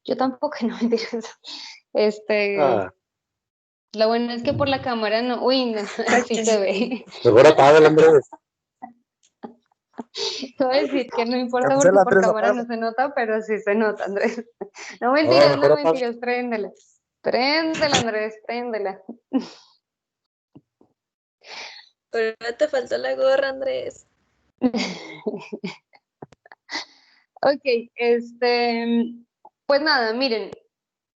Yo tampoco, no mentiras. Este, Ah, lo bueno es que por la cámara no, uy, no, sí se ve. mejor apágala, Andrés. Te voy a decir que no importa porque Cancela por tres, cámara apaga. no se nota, pero sí se nota, Andrés. No No, mentiras, mejor no apaga. mentiras, préndela. Préndela, Andrés, préndela. Pero te faltó la gorra, Andrés. Ok, pues nada, miren,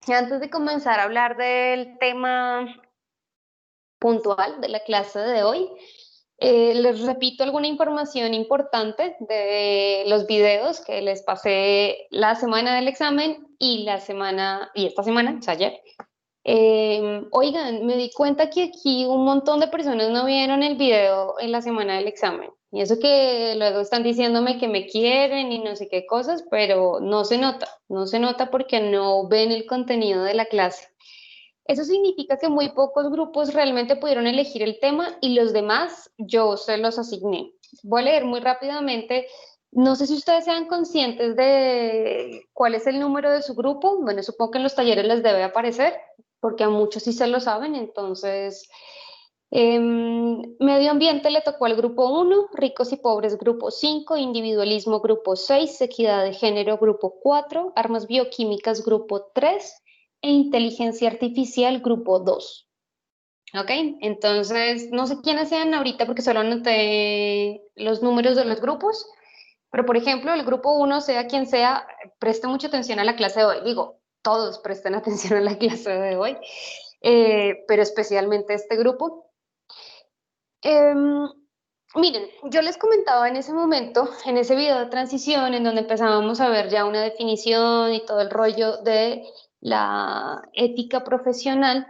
antes de comenzar a hablar del tema puntual de la clase de hoy, les repito alguna información importante de los videos que les pasé la semana del examen y esta semana, o sea, ayer. Oigan, me di cuenta que aquí un montón de personas no vieron el video en la semana del examen. Y eso que luego están diciéndome que me quieren y no sé qué cosas, pero no se nota porque no ven el contenido de la clase. Eso significa que muy pocos grupos realmente pudieron elegir el tema y los demás yo se los asigné. Voy a leer muy rápidamente. No sé si ustedes sean conscientes de cuál es el número de su grupo. Bueno, supongo que en los talleres les debe aparecer, porque a muchos sí se lo saben. Entonces, medio ambiente le tocó al grupo 1, ricos y pobres grupo 5, individualismo grupo 6, equidad de género grupo 4, armas bioquímicas grupo 3 e inteligencia artificial grupo 2. ¿Ok? Entonces, no sé quiénes sean ahorita porque solo anoté los números de los grupos, pero por ejemplo, el grupo 1, sea quien sea, preste mucha atención a la clase de hoy. Digo, todos presten atención a la clase de hoy, pero especialmente este grupo. Em, Miren, yo les comentaba en ese momento, en ese video de transición, en donde empezábamos a ver ya una definición y todo el rollo de la ética profesional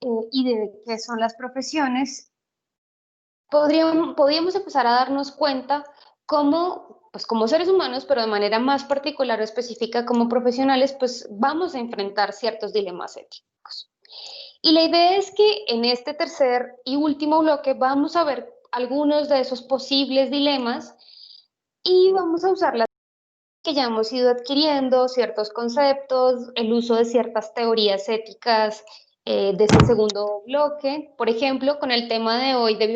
y de qué son las profesiones, podríamos empezar a darnos cuenta cómo, pues como seres humanos, pero de manera más particular o específica como profesionales, pues vamos a enfrentar ciertos dilemas éticos. Y la idea es que en este tercer y último bloque vamos a ver algunos de esos posibles dilemas y vamos a usar las que ya hemos ido adquiriendo, ciertos conceptos, el uso de ciertas teorías éticas de ese segundo bloque. Por ejemplo, con el tema de hoy de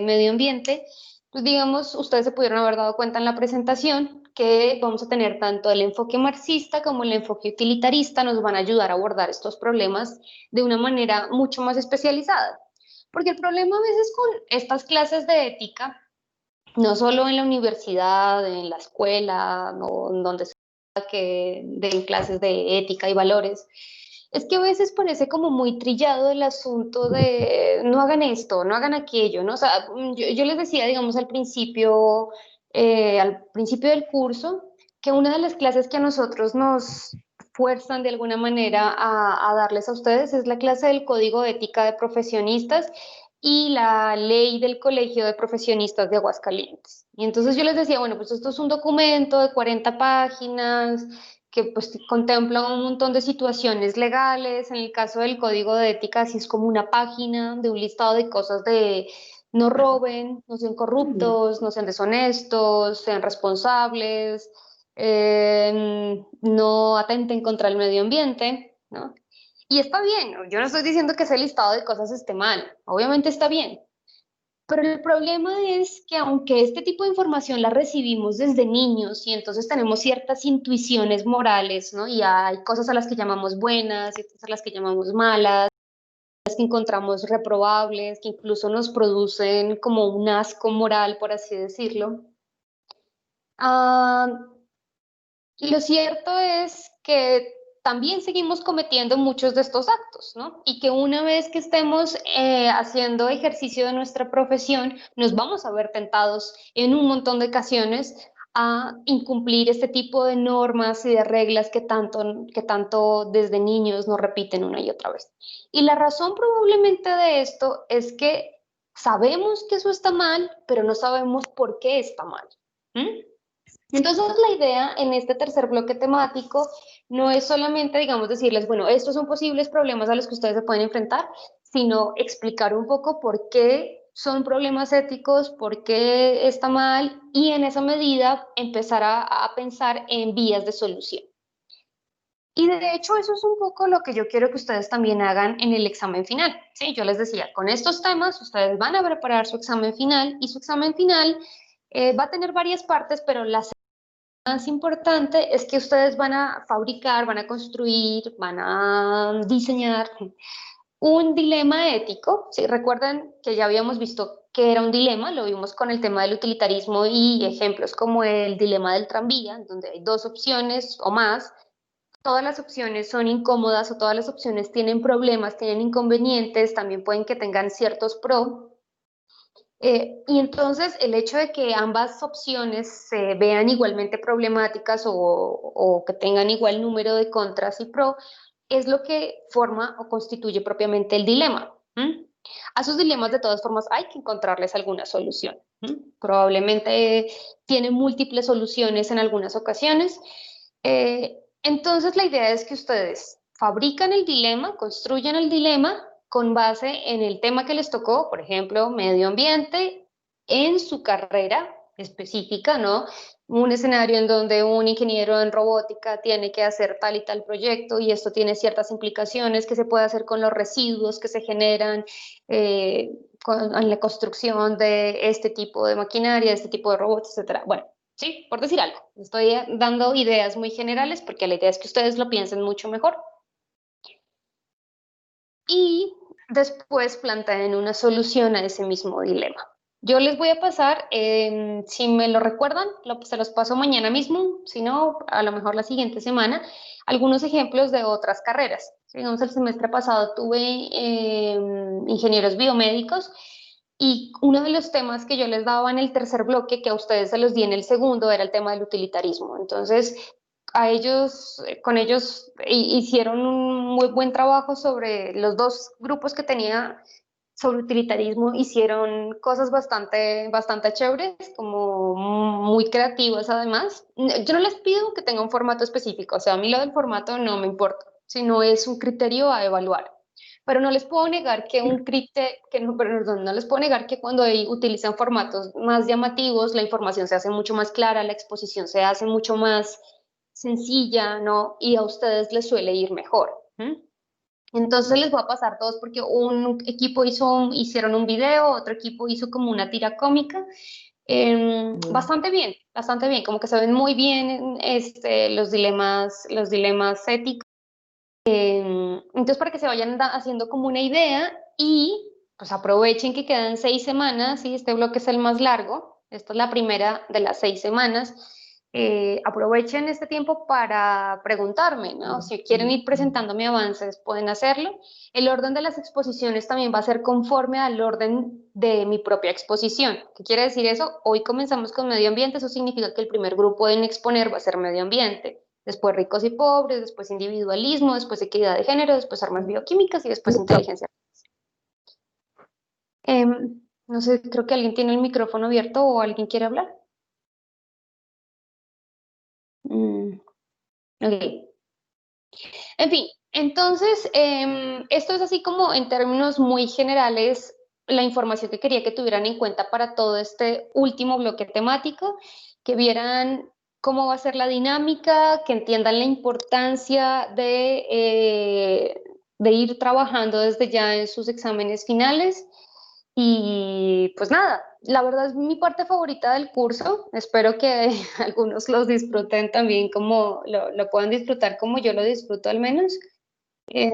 medio ambiente, pues digamos, ustedes se pudieron haber dado cuenta en la presentación que vamos a tener tanto el enfoque marxista como el enfoque utilitarista, nos van a ayudar a abordar estos problemas de una manera mucho más especializada. Porque el problema a veces con estas clases de ética, no solo en la universidad, en la escuela, o en donde sea que den clases de ética y valores, es que a veces parece como muy trillado el asunto de no hagan esto, no hagan aquello, ¿no? O sea, yo les decía, digamos, al principio del curso, que una de las clases que a nosotros nos fuerzan de alguna manera a darles a ustedes es la clase del Código de Ética de Profesionistas y la ley del Colegio de Profesionistas de Aguascalientes. Y entonces yo les decía, bueno, pues esto es un documento de 40 páginas que pues contempla un montón de situaciones legales. En el caso del Código de Ética, así es como una página de un listado de cosas de no roben, no sean corruptos, no sean deshonestos, sean responsables, no atenten contra el medio ambiente, ¿no? Y está bien, ¿no? Yo no estoy diciendo que ese listado de cosas esté mal, obviamente está bien, pero el problema es que aunque este tipo de información la recibimos desde niños y entonces tenemos ciertas intuiciones morales, ¿no? Y hay cosas a las que llamamos buenas y otras a las que llamamos malas, las que encontramos reprobables, que incluso nos producen como un asco moral, por así decirlo. Ah, lo cierto es que también seguimos cometiendo muchos de estos actos, ¿no? Y que una vez que estemos haciendo ejercicio de nuestra profesión, nos vamos a ver tentados en un montón de ocasiones a incumplir este tipo de normas y de reglas que tanto desde niños nos repiten una y otra vez. Y la razón probablemente de esto es que sabemos que eso está mal, pero no sabemos por qué está mal. ¿Mm? Entonces, la idea en este tercer bloque temático no es solamente, digamos, decirles, bueno, estos son posibles problemas a los que ustedes se pueden enfrentar, sino explicar un poco por qué son problemas éticos, por qué está mal, y en esa medida empezar a pensar en vías de solución. Y de hecho eso es un poco lo que yo quiero que ustedes también hagan en el examen final. ¿Sí? Yo les decía, con estos temas ustedes van a preparar su examen final y su examen final va a tener varias partes, pero la más importante es que ustedes van a fabricar, van a construir, van a diseñar un dilema ético. ¿Sí? Recuerden que ya habíamos visto que era un dilema, lo vimos con el tema del utilitarismo y ejemplos como el dilema del tranvía, donde hay dos opciones o más. Todas las opciones son incómodas o todas las opciones tienen problemas, tienen inconvenientes, también pueden que tengan ciertos pro. Y entonces el hecho de que ambas opciones se vean igualmente problemáticas o que tengan igual número de contras y pro es lo que forma o constituye propiamente el dilema. A sus dilemas de todas formas hay que encontrarles alguna solución. Probablemente tienen múltiples soluciones en algunas ocasiones. Entonces la idea es que ustedes fabrican el dilema, construyan el dilema con base en el tema que les tocó, por ejemplo, medio ambiente, en su carrera específica, ¿no? Un escenario en donde un ingeniero en robótica tiene que hacer tal y tal proyecto y esto tiene ciertas implicaciones que se puede hacer con los residuos que se generan en la construcción de este tipo de maquinaria, de este tipo de robots, etcétera. Bueno, sí, por decir algo. Estoy dando ideas muy generales porque la idea es que ustedes lo piensen mucho mejor. Y después planteen una solución a ese mismo dilema. Yo les voy a pasar, si me lo recuerdan, se los paso mañana mismo, si no, a lo mejor la siguiente semana, algunos ejemplos de otras carreras. Digamos, el semestre pasado tuve ingenieros biomédicos y uno de los temas que yo les daba en el tercer bloque, que a ustedes se los di en el segundo, era el tema del utilitarismo. Entonces, a ellos, con ellos hicieron un muy buen trabajo sobre los dos grupos que tenía sobre utilitarismo, hicieron cosas bastante chéveres, como muy creativas además. Yo no les pido que tenga un formato específico, o sea, a mí lo del formato no me importa, sino es un criterio a evaluar. Pero no les puedo negar que no les puedo negar que cuando utilizan formatos más llamativos, la información se hace mucho más clara, la exposición se hace mucho más sencilla, ¿no? Y a ustedes les suele ir mejor. Entonces les voy a pasar todos porque un equipo hicieron un video, otro equipo hizo como una tira cómica. Bastante bien, como que se ven muy bien los dilemas éticos. Entonces para que se vayan haciendo como una idea y pues aprovechen que quedan 6 semanas, y este bloque es el más largo, esta es la primera de las 6 semanas. Aprovechen este tiempo para preguntarme, ¿no? Si quieren ir presentándome avances, pueden hacerlo. El orden de las exposiciones también va a ser conforme al orden de mi propia exposición. ¿Qué quiere decir eso? Hoy comenzamos con medio ambiente, eso significa que el primer grupo en exponer va a ser medio ambiente, después ricos y pobres, después individualismo, después equidad de género, después armas bioquímicas y después inteligencia. No sé, creo que alguien tiene el micrófono abierto o alguien quiere hablar. Ok. En fin, entonces, esto es así como en términos muy generales la información que quería que tuvieran en cuenta para todo este último bloque temático, que vieran cómo va a ser la dinámica, que entiendan la importancia de ir trabajando desde ya en sus exámenes finales. Y pues nada, la verdad es mi parte favorita del curso. Espero que algunos los disfruten también como lo puedan disfrutar como yo lo disfruto al menos. Eh,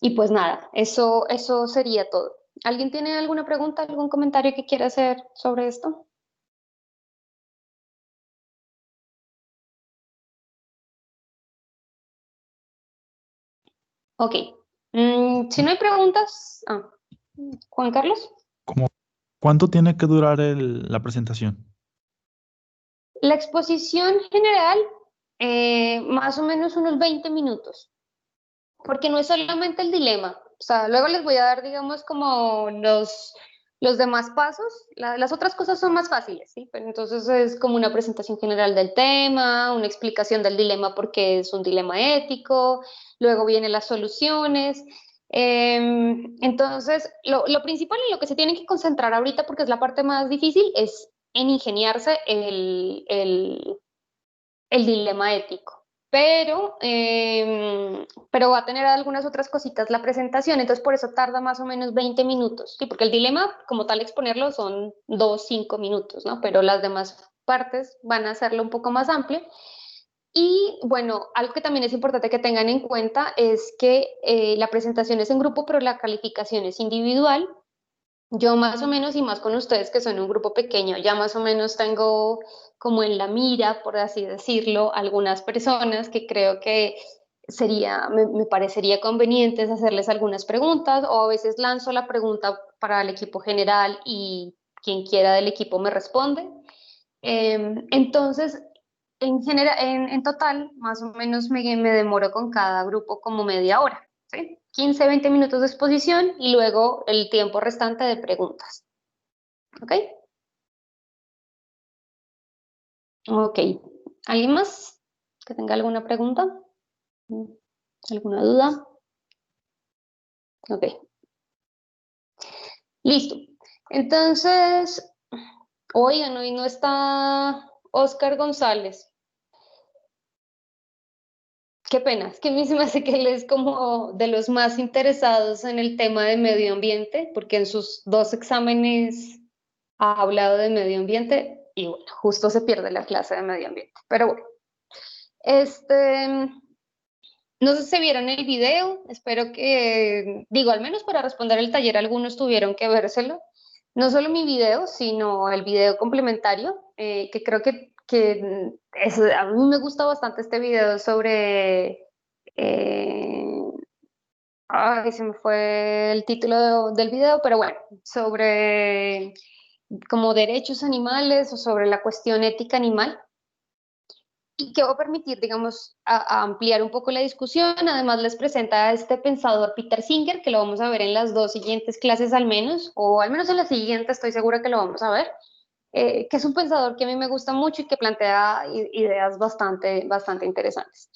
y pues nada, eso sería todo. ¿Alguien tiene alguna pregunta, algún comentario que quiera hacer sobre esto? Ok. Si no hay preguntas, Juan Carlos. ¿Cómo, cuánto tiene que durar la presentación? La exposición general, más o menos unos 20 minutos. Porque no es solamente el dilema, o sea, luego les voy a dar, digamos, como los demás pasos, las otras cosas son más fáciles, ¿sí? Pero entonces es como una presentación general del tema, una explicación del dilema porque es un dilema ético, luego vienen las soluciones, Entonces, lo principal en lo que se tienen que concentrar ahorita, porque es la parte más difícil, es en ingeniarse el dilema ético. Pero va a tener algunas otras cositas la presentación, entonces por eso tarda más o menos 20 minutos, ¿sí? Porque el dilema, como tal, exponerlo son 2, 5 minutos, ¿no? Pero las demás partes van a hacerlo un poco más amplio. Y bueno, algo que también es importante que tengan en cuenta es que la presentación es en grupo, pero la calificación es individual. Yo más o menos, y más con ustedes que son un grupo pequeño, ya más o menos tengo como en la mira, por así decirlo, algunas personas que creo que me parecería conveniente hacerles algunas preguntas, o a veces lanzo la pregunta para el equipo general y quien quiera del equipo me responde. Entonces, en total, más o menos me demoro con cada grupo como media hora, ¿sí? 15, 20 minutos de exposición y luego el tiempo restante de preguntas. ¿Ok? Ok. ¿Alguien más que tenga alguna pregunta? ¿Alguna duda? Ok. Listo. Entonces, oigan, hoy no está Oscar González. Qué pena, es que a mí se me hace que él es como de los más interesados en el tema de medio ambiente, porque en sus 2 exámenes ha hablado de medio ambiente y bueno, justo se pierde la clase de medio ambiente. Pero bueno, este, no sé si vieron el video, espero que, digo, al menos para responder el taller algunos tuvieron que vérselo. No solo mi video, sino el video complementario, que creo que a mí me gusta bastante este video sobre... ay, se me fue el título del video, pero bueno, sobre como derechos animales o sobre la cuestión ética animal y que va a permitir, digamos, a ampliar un poco la discusión. Además, les presenta a este pensador Peter Singer, que lo vamos a ver en las 2 siguientes clases al menos, o al menos en la siguiente estoy segura que lo vamos a ver, que es un pensador que a mí me gusta mucho y que plantea ideas bastante interesantes.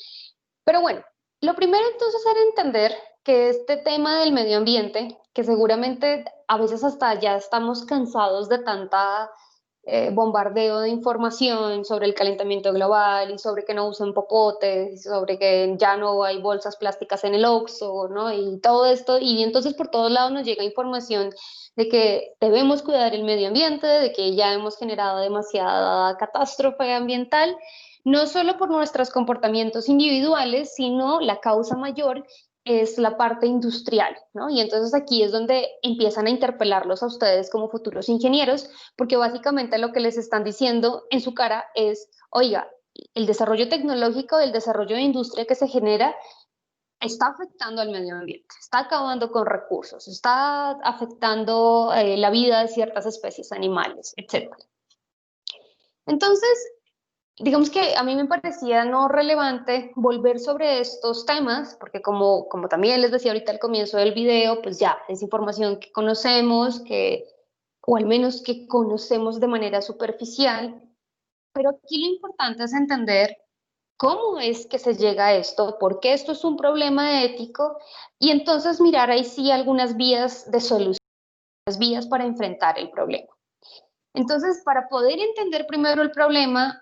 Pero bueno, lo primero entonces era entender que este tema del medio ambiente, que seguramente a veces hasta ya estamos cansados de tanta bombardeo de información sobre el calentamiento global y sobre que no usen popotes, y sobre que ya no hay bolsas plásticas en el Oxxo, ¿no? Y todo esto, y entonces por todos lados nos llega información de que debemos cuidar el medio ambiente, de que ya hemos generado demasiada catástrofe ambiental, no solo por nuestros comportamientos individuales, sino la causa mayor es la parte industrial, ¿no? Y entonces aquí es donde empiezan a interpelarlos a ustedes como futuros ingenieros, porque básicamente lo que les están diciendo en su cara es, oiga, el desarrollo tecnológico, el desarrollo de industria que se genera está afectando al medio ambiente, está acabando con recursos, está afectando la vida de ciertas especies animales, etc. Entonces, digamos que a mí me parecía no relevante volver sobre estos temas, porque como también les decía ahorita al comienzo del video, pues ya es información que conocemos, o al menos que conocemos de manera superficial, pero aquí lo importante es entender cómo es que se llega a esto, por qué esto es un problema ético, y entonces mirar ahí sí algunas vías de solución, vías para enfrentar el problema. Entonces, para poder entender primero el problema,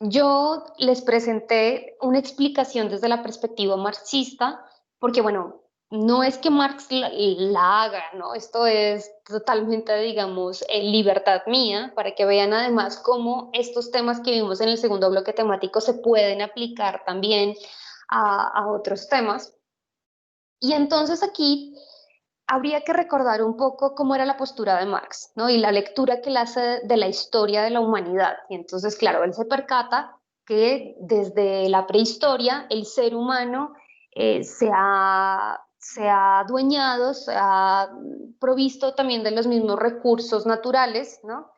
yo les presenté una explicación desde la perspectiva marxista, porque bueno, no es que Marx la haga, ¿no? Esto es totalmente, digamos, libertad mía, para que vean además cómo estos temas que vimos en el segundo bloque temático se pueden aplicar también a otros temas. Y entonces aquí habría que recordar un poco cómo era la postura de Marx, ¿no? Y la lectura que él hace de la historia de la humanidad. Y entonces, claro, él se percata que desde la prehistoria el ser humano se ha adueñado, se ha provisto también de los mismos recursos naturales, ¿no?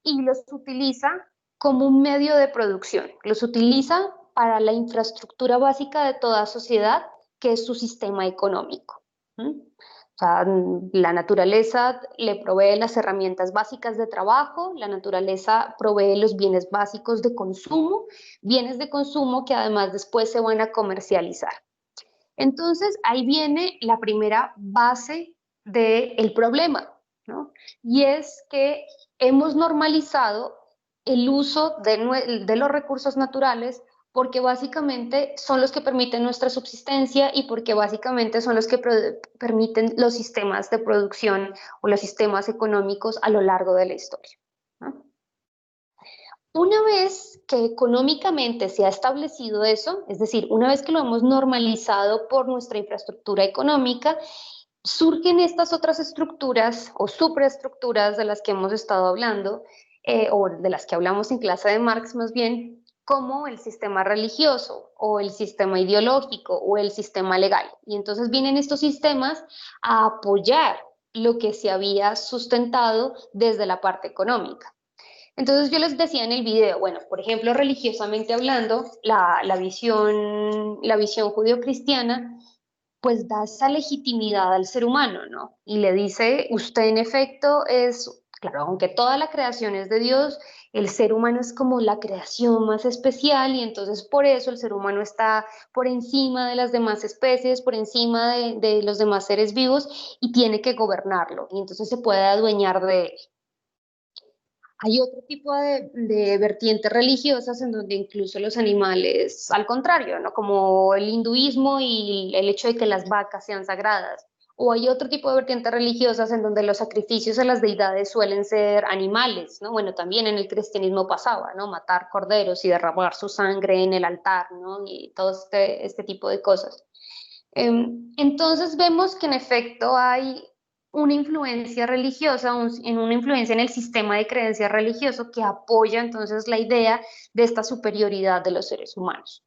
Y los utiliza como un medio de producción, los utiliza para la infraestructura básica de toda sociedad, que es su sistema económico. O sea, la naturaleza le provee las herramientas básicas de trabajo, la naturaleza provee los bienes básicos de consumo, bienes de consumo que además después se van a comercializar. Entonces, ahí viene la primera base del problema, ¿no? Y es que hemos normalizado el uso de los recursos naturales porque básicamente son los que permiten nuestra subsistencia y porque básicamente son los que permiten los sistemas de producción o los sistemas económicos a lo largo de la historia, ¿no? Una vez que económicamente se ha establecido eso, es decir, una vez que lo hemos normalizado por nuestra infraestructura económica, surgen estas otras estructuras o supraestructuras de las que hemos estado hablando, o de las que hablamos en clase de Marx más bien, como el sistema religioso o el sistema ideológico o el sistema legal. Y entonces vienen estos sistemas a apoyar lo que se había sustentado desde la parte económica. Entonces yo les decía en el video, bueno, por ejemplo, religiosamente hablando, la visión judio-cristiana pues da esa legitimidad al ser humano, ¿no? Y le dice, usted en efecto es, claro, aunque toda la creación es de Dios, el ser humano es como la creación más especial y entonces por eso el ser humano está por encima de las demás especies, por encima de los demás seres vivos y tiene que gobernarlo y entonces se puede adueñar de él. Hay otro tipo de vertientes religiosas en donde incluso los animales, al contrario, ¿no? Como el hinduismo y el hecho de que las vacas sean sagradas. O hay otro tipo de vertientes religiosas en donde los sacrificios a las deidades suelen ser animales, ¿no? Bueno, también en el cristianismo pasaba, ¿no? Matar corderos y derramar su sangre en el altar, ¿no? Y todo este tipo de cosas. Entonces vemos que en efecto hay una influencia religiosa, en una influencia en el sistema de creencias religioso que apoya entonces la idea de esta superioridad de los seres humanos.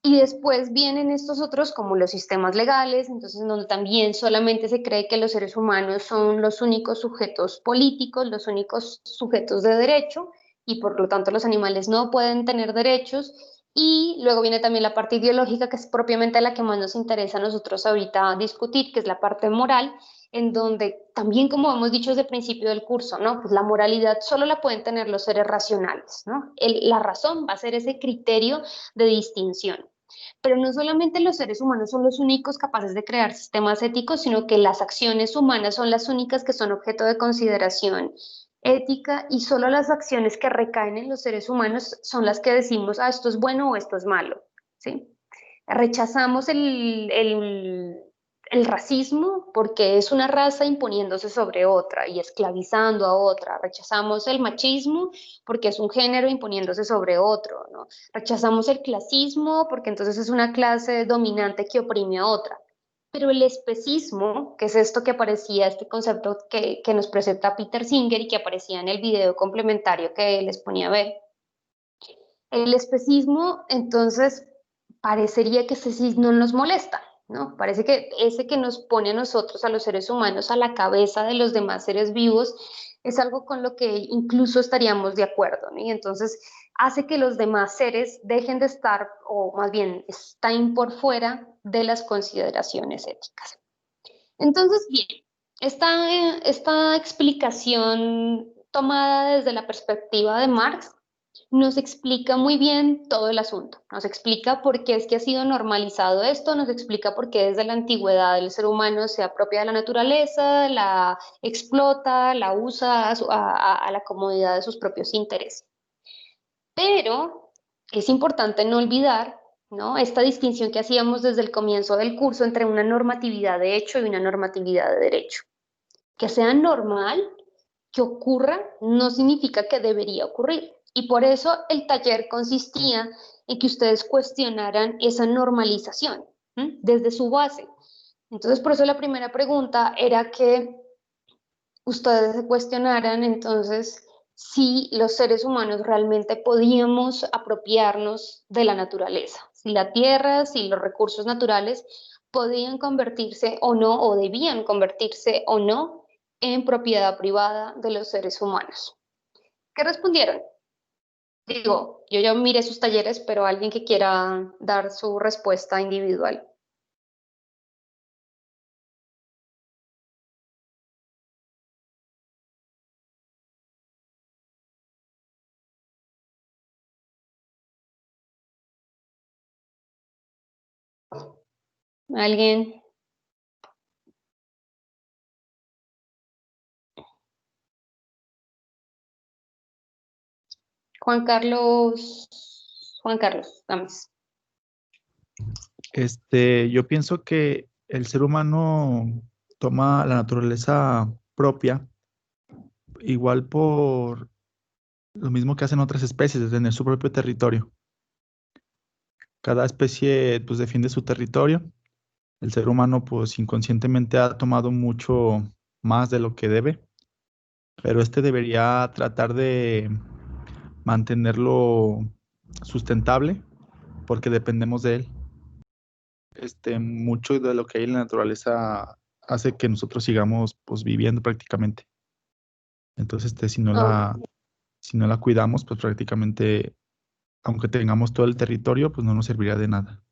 Y después vienen estos otros como los sistemas legales, entonces donde también solamente se cree que los seres humanos son los únicos sujetos políticos, los únicos sujetos de derecho y por lo tanto los animales no pueden tener derechos. Y luego viene también la parte ideológica, que es propiamente la que más nos interesa a nosotros ahorita discutir, que es la parte moral, en donde también, como hemos dicho desde el principio del curso, ¿no? Pues la moralidad solo la pueden tener los seres racionales, ¿no? La razón va a ser ese criterio de distinción. Pero no solamente los seres humanos son los únicos capaces de crear sistemas éticos, sino que las acciones humanas son las únicas que son objeto de consideración ética y solo las acciones que recaen en los seres humanos son las que decimos, ah, esto es bueno o esto es malo, ¿sí? Rechazamos el racismo porque es una raza imponiéndose sobre otra y esclavizando a otra. Rechazamos el machismo porque es un género imponiéndose sobre otro, ¿no? Rechazamos el clasismo porque entonces es una clase dominante que oprime a otra. Pero el especismo, que es esto que aparecía, este concepto que nos presenta Peter Singer y que aparecía en el video complementario que les ponía a ver, el especismo, entonces, parecería que ese sí no nos molesta, ¿no? Parece que ese que nos pone a nosotros, a los seres humanos, a la cabeza de los demás seres vivos, es algo con lo que incluso estaríamos de acuerdo, ¿no? Y entonces hace que los demás seres dejen de estar, o más bien están por fuera de las consideraciones éticas. Entonces, bien, esta explicación tomada desde la perspectiva de Marx nos explica muy bien todo el asunto, nos explica por qué es que ha sido normalizado esto, nos explica por qué desde la antigüedad el ser humano se apropia de la naturaleza, la explota, la usa a la comodidad de sus propios intereses. Pero es importante no olvidar, ¿no? Esta distinción que hacíamos desde el comienzo del curso entre una normatividad de hecho y una normatividad de derecho. Que sea normal que ocurra no significa que debería ocurrir. Y por eso el taller consistía en que ustedes cuestionaran esa normalización, ¿m? Desde su base. Entonces, por eso la primera pregunta era que ustedes se cuestionaran entonces si los seres humanos realmente podíamos apropiarnos de la naturaleza, si la tierra, si los recursos naturales podían convertirse o no, o debían convertirse o no en propiedad privada de los seres humanos. ¿Qué respondieron? Digo, yo ya miré sus talleres, pero alguien que quiera dar su respuesta individual. ¿Alguien? Juan Carlos, vamos. Yo pienso que el ser humano toma la naturaleza propia, igual por lo mismo que hacen otras especies, de tener su propio territorio. Cada especie pues defiende su territorio. El ser humano pues inconscientemente ha tomado mucho más de lo que debe, pero debería tratar de mantenerlo sustentable porque dependemos de él. Mucho de lo que hay en la naturaleza hace que nosotros sigamos pues viviendo prácticamente. Entonces, Oh, si no la cuidamos, pues prácticamente, aunque tengamos todo el territorio, pues no nos serviría de nada.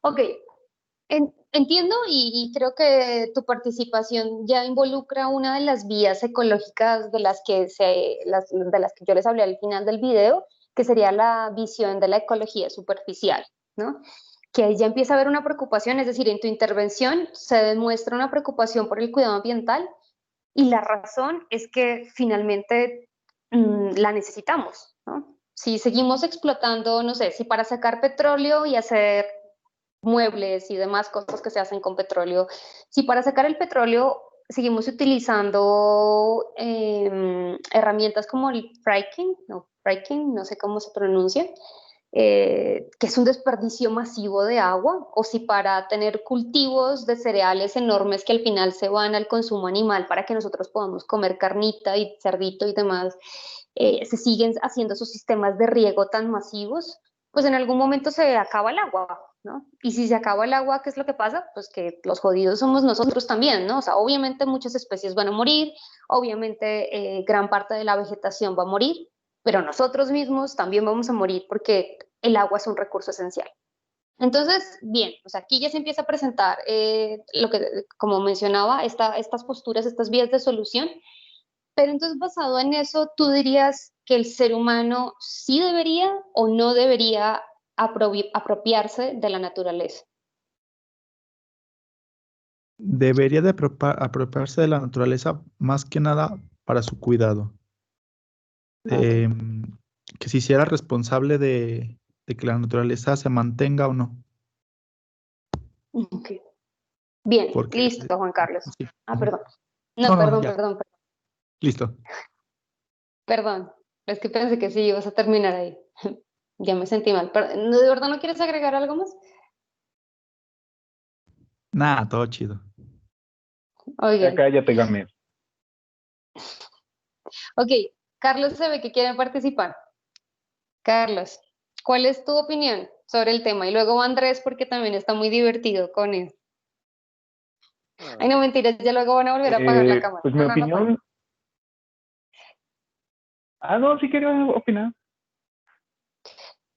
ok, entiendo y creo que tu participación ya involucra una de las vías ecológicas de de las que yo les hablé al final del video, que sería la visión de la ecología superficial, ¿no? Que ahí ya empieza a haber una preocupación, es decir, en tu intervención se demuestra una preocupación por el cuidado ambiental y la razón es que finalmente la necesitamos, ¿no? Si seguimos explotando, no sé, si para sacar petróleo y hacer muebles y demás cosas que se hacen con petróleo, si para sacar el petróleo seguimos utilizando herramientas como el fracking, no sé cómo se pronuncia, que es un desperdicio masivo de agua, o si para tener cultivos de cereales enormes que al final se van al consumo animal para que nosotros podamos comer carnita y cerdito y demás, se siguen haciendo esos sistemas de riego tan masivos, pues en algún momento se acaba el agua, ¿no? Y si se acaba el agua, ¿qué es lo que pasa? Pues que los jodidos somos nosotros también, ¿no? O sea, obviamente muchas especies van a morir, obviamente gran parte de la vegetación va a morir, pero nosotros mismos también vamos a morir porque el agua es un recurso esencial. Entonces, bien, o sea, aquí ya se empieza a presentar lo que, como mencionaba, estas posturas, estas vías de solución, pero entonces basado en eso, ¿tú dirías que el ser humano sí debería o no debería apropiarse de la naturaleza? Debería de apropiarse de la naturaleza más que nada para su cuidado. Ok, Em, que se hiciera responsable de que la naturaleza se mantenga o no. ok. Bien, Porque, listo, Juan Carlos. sí. Ah, Ujú. perdón. No, No, no, perdón, ya, perdón, listo. perdón. Es que pensé que sí ibas a terminar ahí. Ya me sentí mal. ¿De verdad no quieres agregar algo más? Nada, todo chido. Ya Oigan, cállate, Gámez. ok, Carlos se ve que quiere participar. Carlos, ¿cuál es tu opinión sobre el tema? Y luego va Andrés porque también está muy divertido con él. Ay, no, mentiras, ya luego van a volver a apagar la cámara. Pues mi No, no, no, opinión. Ah, no, sí quería opinar.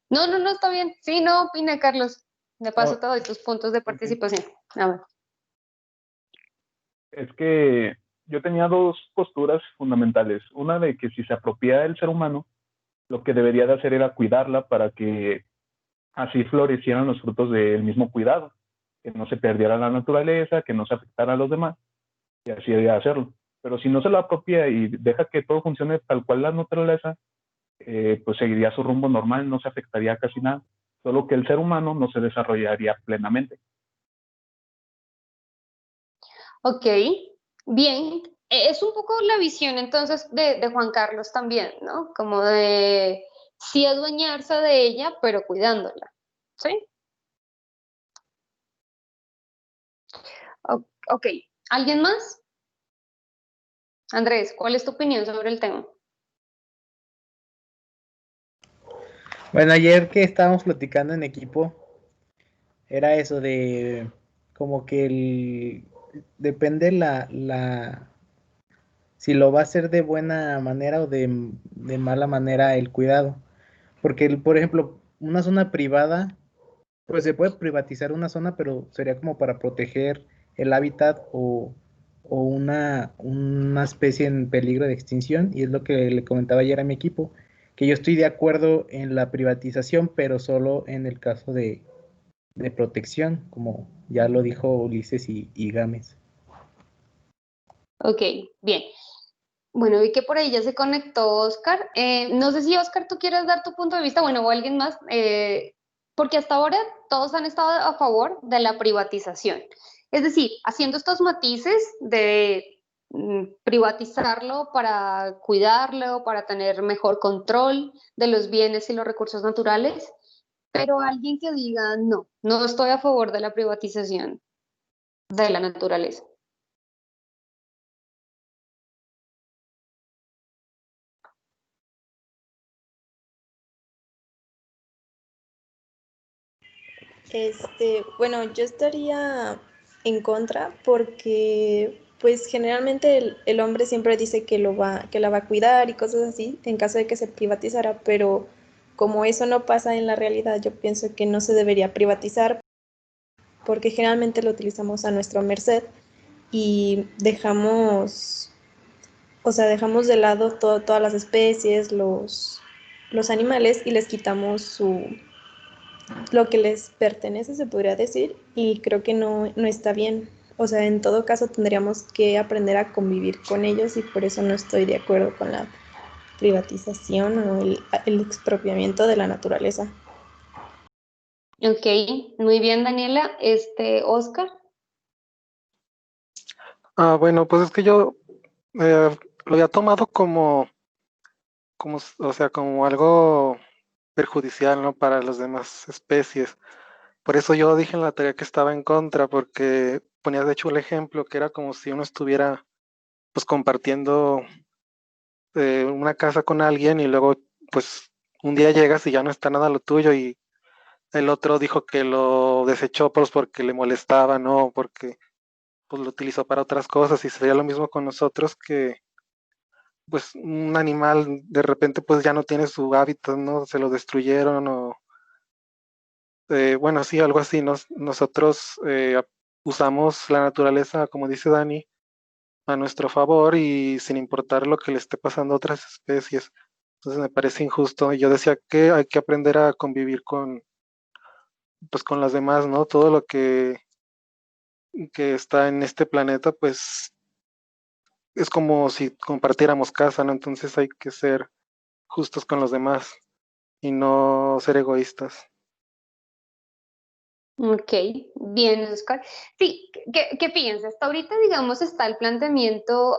no, no, no, está bien. Sí, no, opina, Carlos. De paso Oh, te doy tus puntos de ok. participación. A ver. Es que yo tenía dos posturas fundamentales. Una de que si se apropia del ser humano, lo que debería de hacer era cuidarla para que así florecieran los frutos del mismo cuidado, que no se perdiera la naturaleza, que no se afectara a los demás, y así debería hacerlo. Pero si no se lo apropia y deja que todo funcione tal cual la naturaleza, pues seguiría su rumbo normal, no se afectaría casi nada, solo que el ser humano no se desarrollaría plenamente. Ok, bien. Es un poco la visión entonces de Juan Carlos también, ¿no? Como de sí adueñarse de ella, pero cuidándola. ¿Sí? Ok. ¿Alguien más? Andrés, ¿cuál es tu opinión sobre el tema? Bueno, ayer que estábamos platicando en equipo, era eso de como que depende si lo va a hacer de buena manera o de mala manera el cuidado. Porque, por ejemplo, una zona privada, pues se puede privatizar una zona, pero sería como para proteger el hábitat o una especie en peligro de extinción, y es lo que le comentaba ayer a mi equipo, que yo estoy de acuerdo en la privatización, pero solo en el caso de protección, como ya lo dijo Ulises y Gámez. Ok, bien. Bueno, vi que por ahí ya se conectó Oscar. No sé si Oscar, tú quieres dar tu punto de vista, bueno, o alguien más, porque hasta ahora todos han estado a favor de la privatización. Es decir, haciendo estos matices de privatizarlo para cuidarlo, para tener mejor control de los bienes y los recursos naturales, pero alguien que diga, no, no estoy a favor de la privatización de la naturaleza. Bueno, yo estaría en contra porque pues generalmente el hombre siempre dice que que la va a cuidar y cosas así en caso de que se privatizara, pero como eso no pasa en la realidad, yo pienso que no se debería privatizar porque generalmente lo utilizamos a nuestra merced y dejamos, o sea, dejamos de lado todas las especies, los animales y les quitamos lo que les pertenece, se podría decir, y creo que no está bien. O sea, en todo caso tendríamos que aprender a convivir con ellos y por eso no estoy de acuerdo con la privatización o el expropiamiento de la naturaleza. Ok, muy bien, Daniela. Oscar. Bueno, pues es que yo lo había tomado o sea, como algo perjudicial, ¿no? Para las demás especies. Por eso yo dije en la teoría que estaba en contra, porque ponía de hecho el ejemplo que era como si uno estuviera pues compartiendo una casa con alguien y luego pues un día llegas y ya no está nada lo tuyo y el otro dijo que lo desechó pues porque le molestaba, ¿no? Porque pues lo utilizó para otras cosas y sería lo mismo con nosotros que pues un animal de repente pues ya no tiene su hábitat, ¿no? Se lo destruyeron o bueno, sí, algo así. Nosotros usamos la naturaleza, como dice Dani, a nuestro favor y sin importar lo que le esté pasando a otras especies. Entonces me parece injusto. Y yo decía que hay que aprender a convivir pues, con las demás, ¿no? Todo lo que está en este planeta, pues es como si compartiéramos casa, ¿no? Entonces hay que ser justos con los demás y no ser egoístas. Ok, bien, Oscar. Sí, ¿qué piensas? Hasta ahorita, digamos, está el planteamiento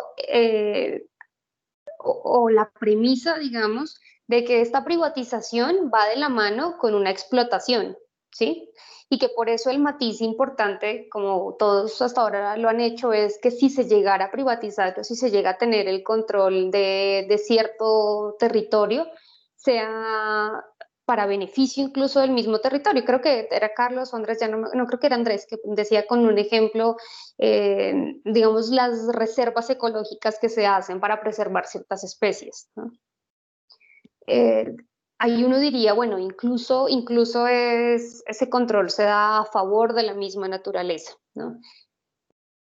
o la premisa, digamos, de que esta privatización va de la mano con una explotación, ¿sí? Y que por eso el matiz importante, como todos hasta ahora lo han hecho, es que si se llegara a privatizar o si se llega a tener el control de cierto territorio, sea para beneficio incluso del mismo territorio. Creo que era Carlos o Andrés, ya no creo que era Andrés, que decía con un ejemplo digamos, las reservas ecológicas que se hacen para preservar ciertas especies, ¿no? Eh, ahí uno diría, bueno, incluso ese control se da a favor de la misma naturaleza, ¿no?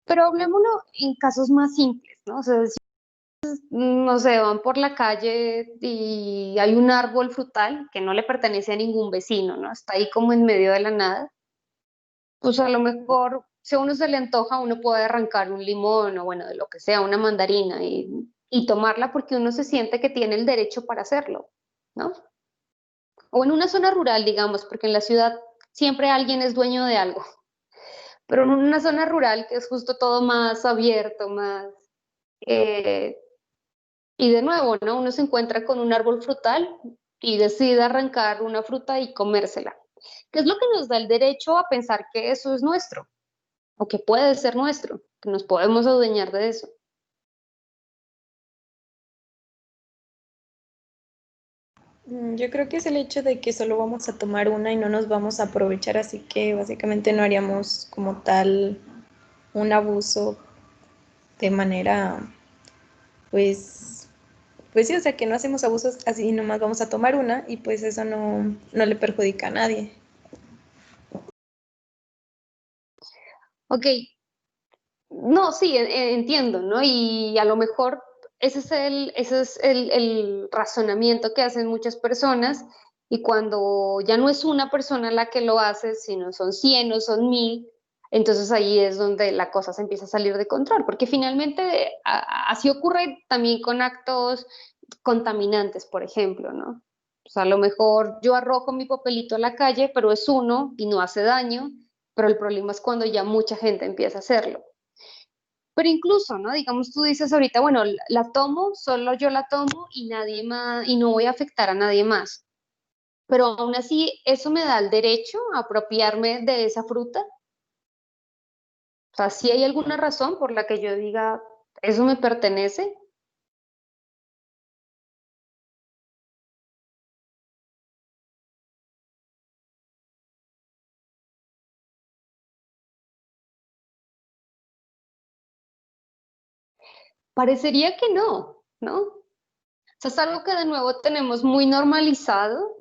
Pero hablemoslo en casos más simples, ¿no? O sea, si, no sé, van por la calle y hay un árbol frutal que no le pertenece a ningún vecino, ¿no? Está ahí como en medio de la nada. Pues a lo mejor, si a uno se le antoja, uno puede arrancar un limón o bueno, de lo que sea, una mandarina y tomarla porque uno se siente que tiene el derecho para hacerlo, ¿no? O en una zona rural, digamos, porque en la ciudad siempre alguien es dueño de algo, pero en una zona rural que es justo todo más abierto, más... eh, y de nuevo, ¿no? Uno se encuentra con un árbol frutal y decide arrancar una fruta y comérsela. ¿Qué es lo que nos da el derecho a pensar que eso es nuestro? O que puede ser nuestro, que nos podemos adueñar de eso. Yo creo que es el hecho de que solo vamos a tomar una y no nos vamos a aprovechar, así que básicamente no haríamos como tal un abuso de manera, pues, pues sí, o sea que no hacemos abusos así, nomás vamos a tomar una y pues eso no le perjudica a nadie. Ok, no, sí, entiendo, ¿no? Y a lo mejor ese es el razonamiento que hacen muchas personas Y cuando ya no es una persona la que lo hace, sino son 100 o son 1000, entonces ahí es donde la cosa se empieza a salir de control, porque finalmente así ocurre también con actos contaminantes, por ejemplo, ¿no? O sea, a lo mejor yo arrojo mi papelito a la calle, pero es uno y no hace daño, pero el problema es cuando ya mucha gente empieza a hacerlo. Pero incluso, ¿no? Digamos, tú dices ahorita, bueno, la tomo, solo yo la tomo y nadie más, y no voy a afectar a nadie más. Pero aún así, ¿eso me da el derecho a apropiarme de esa fruta? O sea, ¿sí hay alguna razón por la que yo diga, eso me pertenece? Parecería que no, ¿no? O sea, es algo que de nuevo tenemos muy normalizado,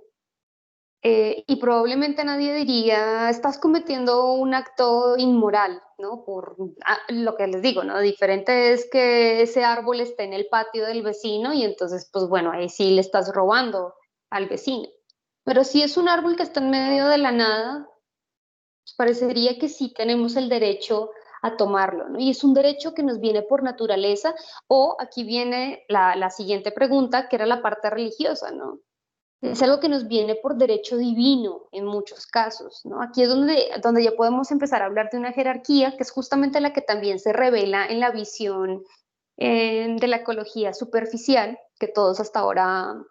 y probablemente nadie diría, estás cometiendo un acto inmoral, ¿no? Por lo que les digo, ¿no? Diferente es que ese árbol esté en el patio del vecino y entonces, pues bueno, ahí sí le estás robando al vecino. Pero si es un árbol que está en medio de la nada, pues parecería que sí tenemos el derecho a tomarlo, ¿no? Y es un derecho que nos viene por naturaleza, o aquí viene la siguiente pregunta, que era la parte religiosa, ¿no? Es algo que nos viene por derecho divino en muchos casos, ¿no? Aquí es donde ya podemos empezar a hablar de una jerarquía, que es justamente la que también se revela en la visión de la ecología superficial, que todos hasta ahora,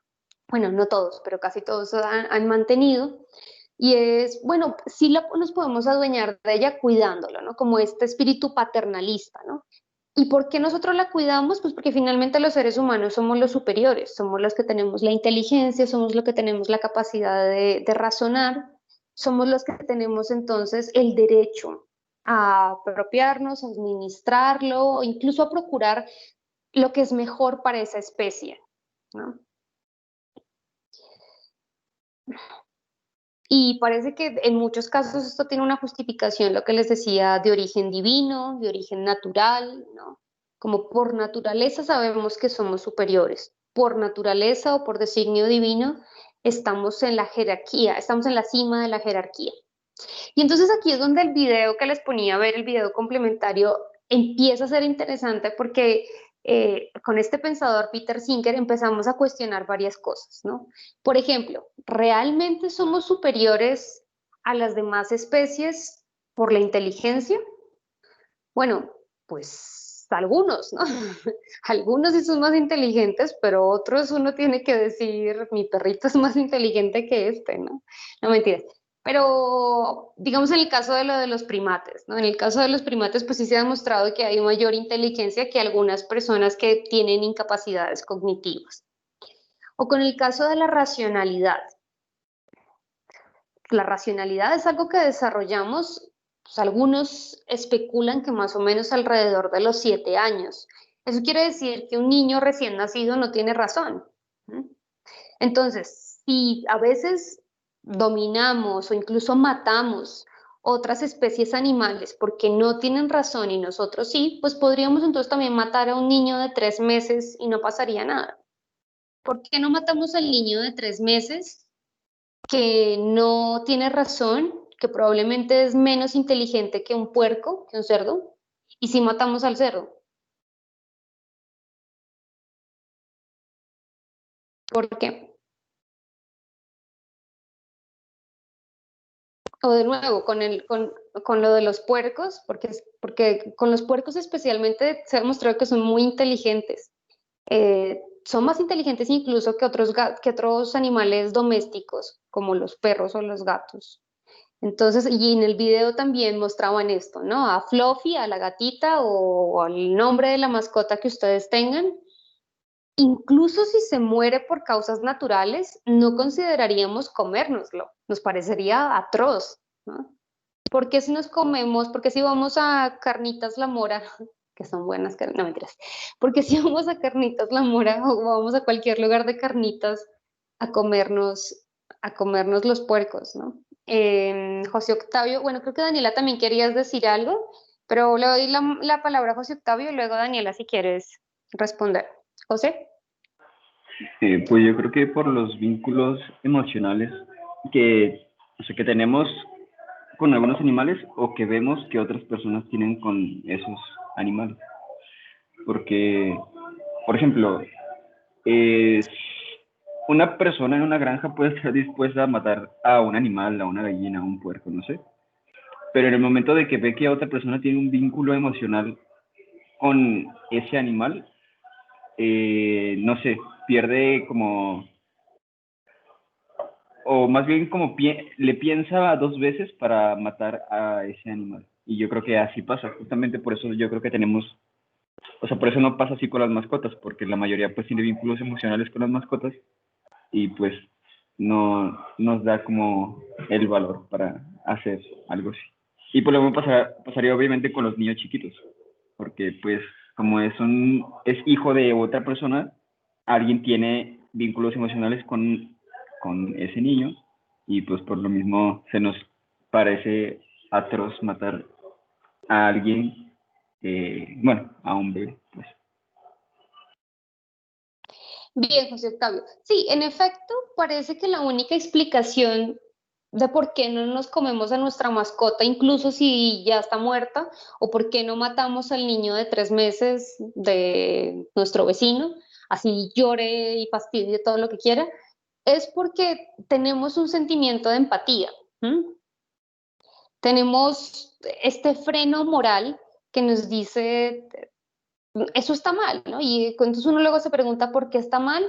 bueno, no todos, pero casi todos han mantenido. Y es, bueno, sí nos podemos adueñar de ella cuidándolo, ¿no? Como este espíritu paternalista, ¿no? ¿Y por qué nosotros la cuidamos? Pues porque finalmente los seres humanos somos los superiores, somos los que tenemos la inteligencia, somos los que tenemos la capacidad de razonar, somos los que tenemos entonces el derecho a apropiarnos, a administrarlo, incluso a procurar lo que es mejor para esa especie, ¿no? Y parece que en muchos casos esto tiene una justificación, lo que les decía, de origen divino, de origen natural, ¿no? Como por naturaleza sabemos que somos superiores, por naturaleza o por designio divino estamos en la jerarquía, estamos en la cima de la jerarquía. Y entonces aquí es donde el video que les ponía a ver, el video complementario, empieza a ser interesante porque con este pensador Peter Singer empezamos a cuestionar varias cosas, ¿no? Por ejemplo, ¿realmente somos superiores a las demás especies por la inteligencia? Bueno, pues algunos, ¿no? Algunos sí son más inteligentes, pero otros uno tiene que decir, mi perrito es más inteligente que este, ¿no? No, mentiras. Pero digamos en el caso de lo de los primates, ¿no? En el caso de los primates, pues sí se ha demostrado que hay mayor inteligencia que algunas personas que tienen incapacidades cognitivas. O con el caso de la racionalidad. La racionalidad es algo que desarrollamos, pues algunos especulan que más o menos alrededor de los 7 años. Eso quiere decir que un niño recién nacido no tiene razón. Entonces, si a veces dominamos o incluso matamos otras especies animales porque no tienen razón y nosotros sí, pues podríamos entonces también matar a un niño de 3 meses y no pasaría nada. ¿Por qué no matamos al niño de 3 meses que no tiene razón, que probablemente es menos inteligente que un puerco, que un cerdo, y si matamos al cerdo? ¿Por qué? O de nuevo, con lo de los puercos, porque con los puercos especialmente se ha demostrado que son muy inteligentes. Son más inteligentes incluso que otros animales domésticos, como los perros o los gatos. Entonces, y en el video también mostraban esto, ¿no? A Fluffy, a la gatita o al nombre de la mascota que ustedes tengan. Incluso si se muere por causas naturales, no consideraríamos comérnoslo. Nos parecería atroz, ¿no? ¿Por qué si nos comemos? ¿Por qué si vamos a Carnitas La Mora, que son buenas carnitas? No, mentiras. ¿Por qué si vamos a Carnitas La Mora o vamos a cualquier lugar de carnitas a comernos los puercos, ¿no? José Octavio, bueno, creo que Daniela también querías decir algo, pero le doy la palabra a José Octavio y luego Daniela si quieres responder. José. Pues yo creo que por los vínculos emocionales que, o sea, que tenemos con algunos animales o que vemos que otras personas tienen con esos animales. Porque, por ejemplo, eh, una persona en una granja puede estar dispuesta a matar a un animal, a una gallina, a un puerco, no sé. Pero en el momento de que ve que otra persona tiene un vínculo emocional con ese animal, no sé, pierde como, o más bien como le piensa dos veces para matar a ese animal. Y yo creo que así pasa, justamente por eso yo creo que tenemos, o sea, por eso no pasa así con las mascotas, porque la mayoría pues tiene vínculos emocionales con las mascotas y pues no nos da como el valor para hacer algo así. Y por lo mismo pasaría obviamente con los niños chiquitos, porque pues como es hijo de otra persona, alguien tiene vínculos emocionales con ese niño y pues por lo mismo se nos parece atroz matar a alguien, bueno, a un bebé, pues. Bien, José Octavio. Sí, en efecto, parece que la única explicación de por qué no nos comemos a nuestra mascota, incluso si ya está muerta, o por qué no matamos al niño de 3 meses de nuestro vecino, así llore y fastidie todo lo que quiera, es porque tenemos un sentimiento de empatía. ¿M? Tenemos este freno moral que nos dice, eso está mal, ¿no? Y entonces uno luego se pregunta por qué está mal.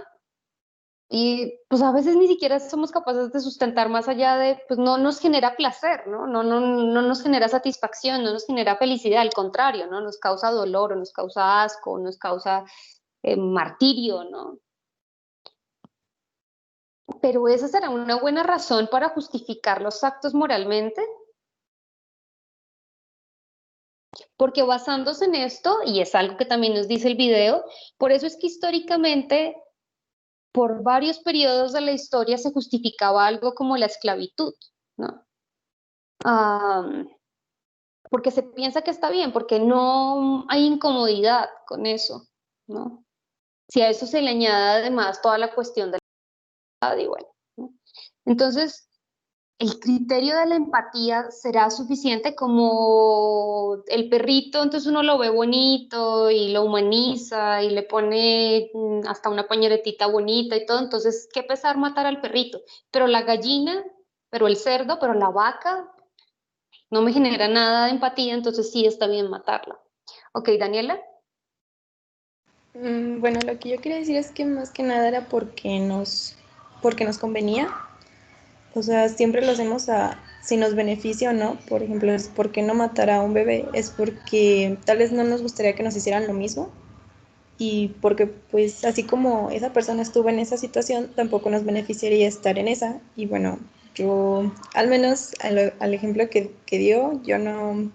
Y pues a veces ni siquiera somos capaces de sustentar más allá de, pues no nos genera placer, ¿no? No nos genera satisfacción, no nos genera felicidad, al contrario, ¿no? Nos causa dolor, o nos causa asco, nos causa martirio, ¿no? Pero esa será una buena razón para justificar los actos moralmente, porque basándose en esto, y es algo que también nos dice el video, por eso es que históricamente, por varios periodos de la historia se justificaba algo como la esclavitud, ¿no? Porque se piensa que está bien, porque no hay incomodidad con eso, ¿no? Si a eso se le añade además toda la cuestión de la edad y bueno, ¿no? Entonces, el criterio de la empatía será suficiente como el perrito, entonces uno lo ve bonito y lo humaniza y le pone hasta una pañoletita bonita y todo, entonces, qué pesar matar al perrito, pero la gallina, pero el cerdo, pero la vaca, no me genera nada de empatía, entonces sí está bien matarla. Ok, Daniela. Bueno, lo que yo quería decir es que más que nada era porque nos convenía. O sea, siempre lo hacemos si nos beneficia o no. Por ejemplo, es por qué no matar a un bebé. Es porque tal vez no nos gustaría que nos hicieran lo mismo. Y porque pues así como esa persona estuvo en esa situación, tampoco nos beneficiaría estar en esa. Y bueno, yo, al menos al ejemplo que dio, yo no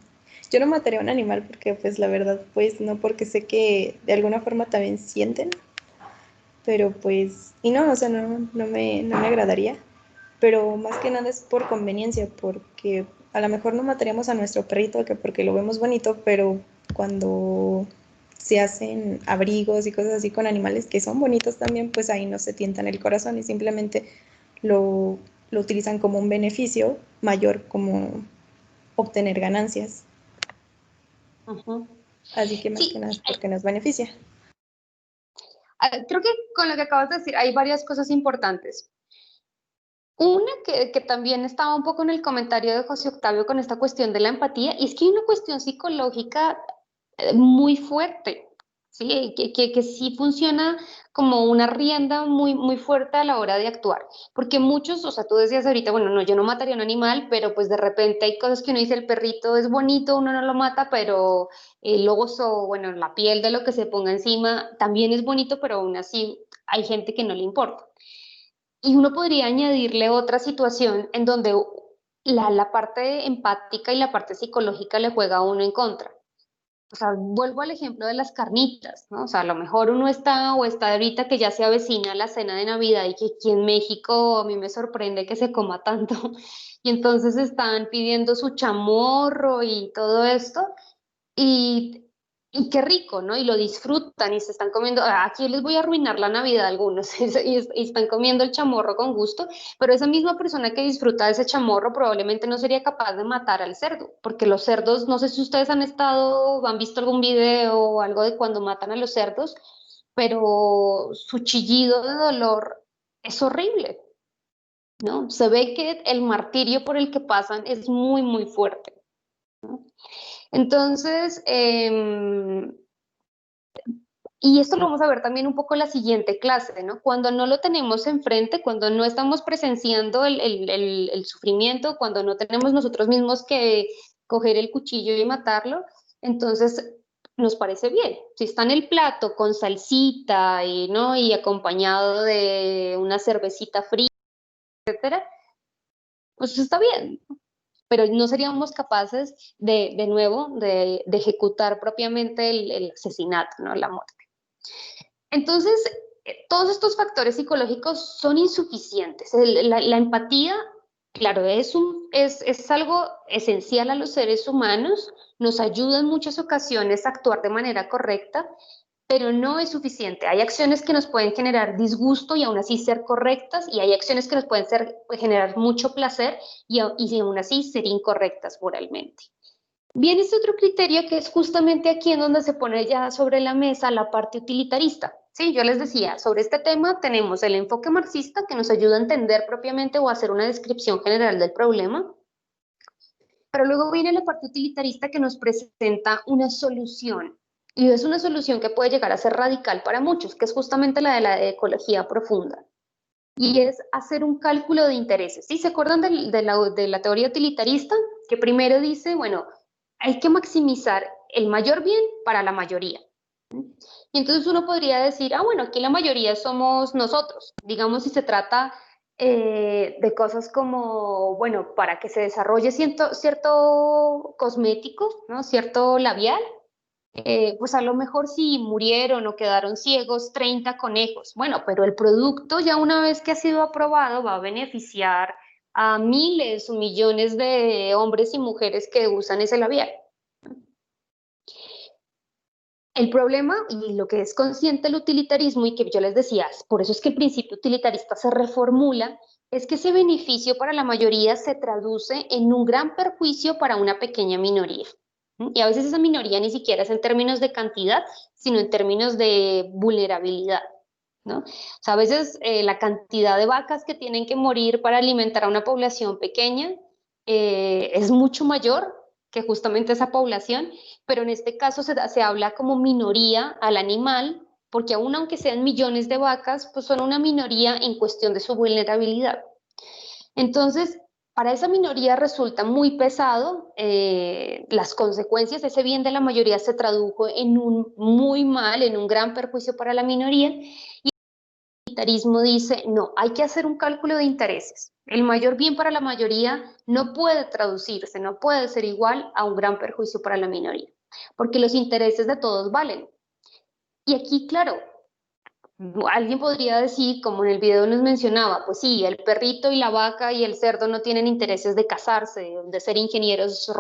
mataría a un animal porque pues la verdad pues no, porque sé que de alguna forma también sienten, pero pues, y no, o sea, no me agradaría, pero más que nada es por conveniencia, porque a lo mejor no mataríamos a nuestro perrito que porque lo vemos bonito, pero cuando se hacen abrigos y cosas así con animales que son bonitos también, pues ahí no se tientan el corazón y simplemente lo utilizan como un beneficio mayor, como obtener ganancias. Ujú. Así que más que Sí, nada es porque nos beneficia. creo que con lo que acabas de decir hay varias cosas importantes. Una que también estaba un poco en el comentario de José Octavio con esta cuestión de la empatía, y es que hay una cuestión psicológica muy fuerte, ¿sí? Que sí funciona como una rienda muy, muy fuerte a la hora de actuar, porque muchos, o sea, tú decías ahorita, bueno, no, yo no mataría a un animal, pero pues de repente hay cosas que uno dice, el perrito es bonito, uno no lo mata, pero el oso, bueno, la piel de lo que se ponga encima también es bonito, pero aún así hay gente que no le importa. Y uno podría añadirle otra situación en donde la parte empática y la parte psicológica le juega a uno en contra. O sea, vuelvo al ejemplo de las carnitas, ¿no? O sea, a lo mejor uno está ahorita que ya se avecina la cena de Navidad y que aquí en México a mí me sorprende que se coma tanto. Y entonces están pidiendo su chamorro y todo esto. Y y qué rico, ¿no? Y lo disfrutan y se están comiendo, aquí les voy a arruinar la Navidad a algunos, y están comiendo el chamorro con gusto, pero esa misma persona que disfruta de ese chamorro probablemente no sería capaz de matar al cerdo, porque los cerdos, no sé si ustedes han visto algún video o algo de cuando matan a los cerdos, pero su chillido de dolor es horrible, ¿no? Se ve que el martirio por el que pasan es muy, muy fuerte, ¿no? Entonces, y esto lo vamos a ver también un poco en la siguiente clase, ¿no? Cuando no lo tenemos enfrente, cuando no estamos presenciando el sufrimiento, cuando no tenemos nosotros mismos que coger el cuchillo y matarlo, entonces nos parece bien. Si está en el plato con salsita y, ¿no? Y acompañado de una cervecita fría, etcétera, pues está bien, pero no seríamos capaces de nuevo, de ejecutar propiamente el asesinato, ¿no? La muerte. Entonces, todos estos factores psicológicos son insuficientes. La empatía, claro, es algo esencial a los seres humanos, nos ayuda en muchas ocasiones a actuar de manera correcta, pero no es suficiente. Hay acciones que nos pueden generar disgusto y aún así ser correctas, y hay acciones que nos pueden generar mucho placer y aún así ser incorrectas moralmente. Viene ese otro criterio que es justamente aquí en donde se pone ya sobre la mesa la parte utilitarista. Sí, yo les decía, sobre este tema tenemos el enfoque marxista que nos ayuda a entender propiamente o a hacer una descripción general del problema, pero luego viene la parte utilitarista que nos presenta una solución. Y es una solución que puede llegar a ser radical para muchos, que es justamente la de la ecología profunda. Y es hacer un cálculo de intereses. ¿Sí? ¿Se acuerdan de la teoría utilitarista? Que primero dice, bueno, hay que maximizar el mayor bien para la mayoría. Y entonces uno podría decir, bueno, aquí la mayoría somos nosotros. Digamos, si se trata de cosas como, bueno, para que se desarrolle cierto cosmético, ¿no? Cierto labial, pues a lo mejor si murieron o quedaron ciegos 30 conejos. Bueno, pero el producto ya una vez que ha sido aprobado va a beneficiar a miles o millones de hombres y mujeres que usan ese labial. El problema y lo que es consciente el utilitarismo y que yo les decía, por eso es que el principio utilitarista se reformula, es que ese beneficio para la mayoría se traduce en un gran perjuicio para una pequeña minoría. Y a veces esa minoría ni siquiera es en términos de cantidad, sino en términos de vulnerabilidad, ¿no? O sea, a veces la cantidad de vacas que tienen que morir para alimentar a una población pequeña es mucho mayor que justamente esa población, pero en este caso se habla como minoría al animal, porque aunque sean millones de vacas, pues son una minoría en cuestión de su vulnerabilidad. Entonces, para esa minoría resulta muy pesado, las consecuencias de ese bien de la mayoría se tradujo en en un gran perjuicio para la minoría, y el utilitarismo dice, no, hay que hacer un cálculo de intereses. El mayor bien para la mayoría no puede traducirse, no puede ser igual a un gran perjuicio para la minoría, porque los intereses de todos valen. Y aquí, claro, alguien podría decir, como en el video nos mencionaba, pues sí, el perrito y la vaca y el cerdo no tienen intereses de casarse, de ser ingenieros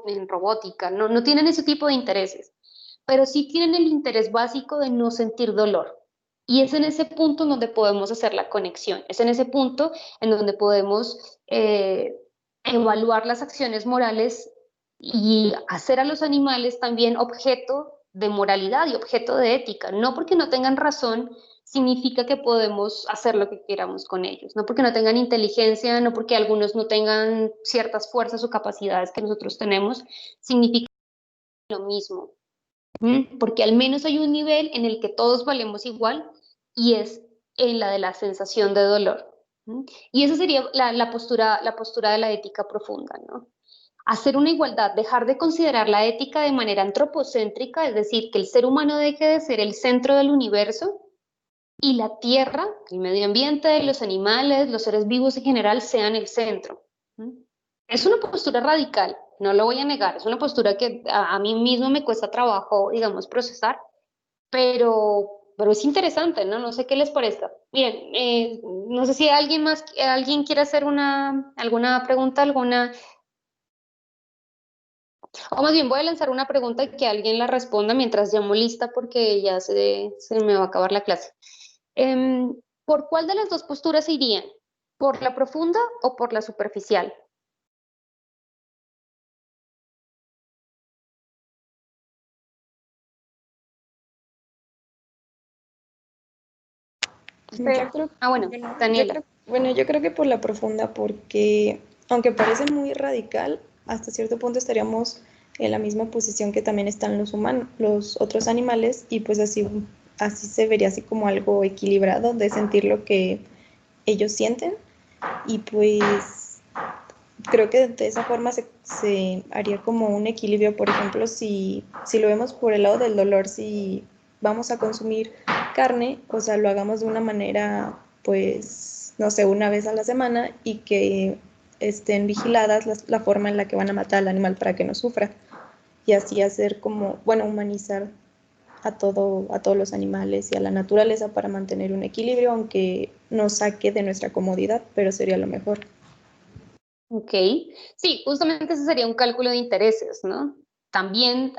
en robótica, no tienen ese tipo de intereses, pero sí tienen el interés básico de no sentir dolor. Y es en ese punto en donde podemos hacer la conexión, es en ese punto en donde podemos evaluar las acciones morales y hacer a los animales también objeto de moralidad y objeto de ética, no porque no tengan razón, significa que podemos hacer lo que queramos con ellos, no porque no tengan inteligencia, no porque algunos no tengan ciertas fuerzas o capacidades que nosotros tenemos, significa lo mismo, porque al menos hay un nivel en el que todos valemos igual y es en la de la sensación de dolor. Y esa sería la postura de la ética profunda, ¿no? Hacer una igualdad, dejar de considerar la ética de manera antropocéntrica, es decir, que el ser humano deje de ser el centro del universo y la tierra, el medio ambiente, los animales, los seres vivos en general sean el centro. Es una postura radical, no lo voy a negar, es una postura que a mí mismo me cuesta trabajo, digamos, procesar, pero es interesante, ¿no? No sé qué les parezca. Miren, no sé si alguien quiere hacer alguna pregunta, O más bien voy a lanzar una pregunta y que alguien la responda mientras llamo lista porque ya se me va a acabar la clase. ¿Por cuál de las dos posturas se irían? ¿Por la profunda o por la superficial? Yo creo, Bueno, bueno, Daniela. yo creo que por la profunda, porque aunque parece muy radical, hasta cierto punto estaríamos en la misma posición que también están los humanos, los otros animales, y pues así se vería así como algo equilibrado de sentir lo que ellos sienten, y pues creo que de esa forma se haría como un equilibrio. Por ejemplo, si lo vemos por el lado del dolor, si vamos a consumir carne, o sea, lo hagamos de una manera, pues, no sé, una vez a la semana, y que estén vigiladas la forma en la que van a matar al animal para que no sufra, y así hacer como, bueno, humanizar a todos los animales y a la naturaleza para mantener un equilibrio, aunque nos saque de nuestra comodidad, pero sería lo mejor. Ok, sí, justamente ese sería un cálculo de intereses, ¿no? También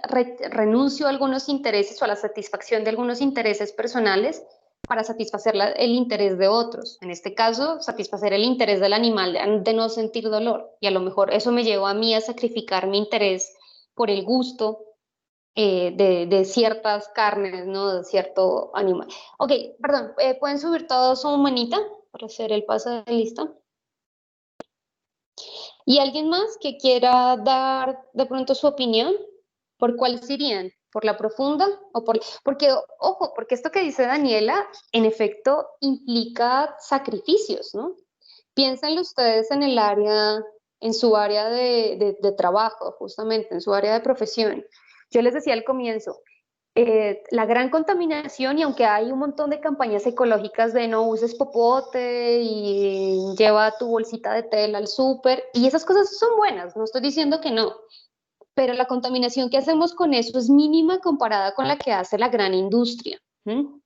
renuncio a algunos intereses o a la satisfacción de algunos intereses personales para satisfacer el interés de otros. En este caso, satisfacer el interés del animal de no sentir dolor. Y a lo mejor eso me llevó a mí a sacrificar mi interés por el gusto de ciertas carnes, ¿no? De cierto animal. Ok, perdón, ¿pueden subir todos su manita para hacer el pase de lista? ¿Y alguien más que quiera dar de pronto su opinión? ¿Por cuál se irían? ¿Por la profunda? Porque, ojo, porque esto que dice Daniela, en efecto, implica sacrificios, ¿no? Piénsenlo ustedes en el área, en su área de trabajo, justamente, en su área de profesión. Yo les decía al comienzo, la gran contaminación, y aunque hay un montón de campañas ecológicas de no uses popote y lleva tu bolsita de tela al súper, y esas cosas son buenas, no estoy diciendo que no, pero la contaminación que hacemos con eso es mínima comparada con la que hace la gran industria, ¿m?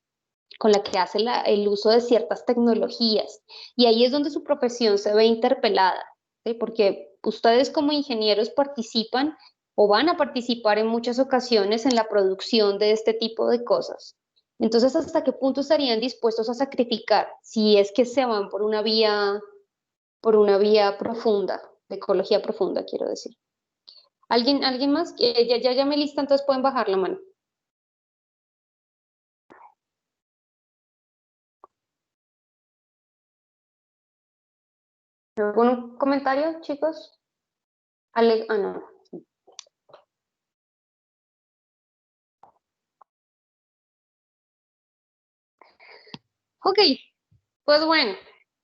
Con la que hace el uso de ciertas tecnologías. Y ahí es donde su profesión se ve interpelada, ¿sí? Porque ustedes como ingenieros participan o van a participar en muchas ocasiones en la producción de este tipo de cosas. Entonces, ¿hasta qué punto estarían dispuestos a sacrificar si es que se van por una vía profunda, de ecología profunda, quiero decir? ¿Alguien más? Ya me lista, entonces pueden bajar la mano. ¿Algún comentario, chicos? No. Ok, pues bueno,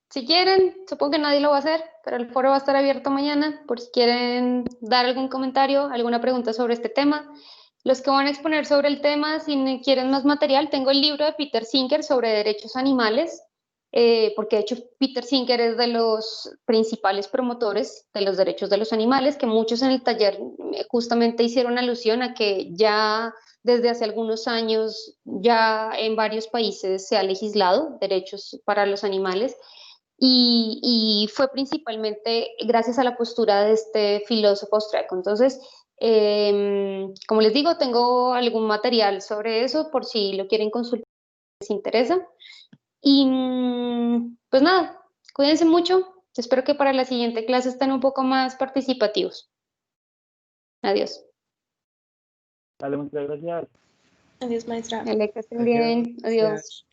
si quieren, supongo que nadie lo va a hacer, pero el foro va a estar abierto mañana por si quieren dar algún comentario, alguna pregunta sobre este tema. Los que van a exponer sobre el tema, si quieren más material, tengo el libro de Peter Singer sobre derechos animales, porque de hecho Peter Singer es de los principales promotores de los derechos de los animales, que muchos en el taller justamente hicieron alusión a que ya desde hace algunos años ya en varios países se ha legislado derechos para los animales, y fue principalmente gracias a la postura de este filósofo austriaco. Entonces, como les digo, tengo algún material sobre eso por si lo quieren consultar, si les interesa. Y pues nada, cuídense mucho. Espero que para la siguiente clase estén un poco más participativos. Adiós. Dale, muchas gracias. Adiós, maestra. Que estén bien. Adiós. Gracias.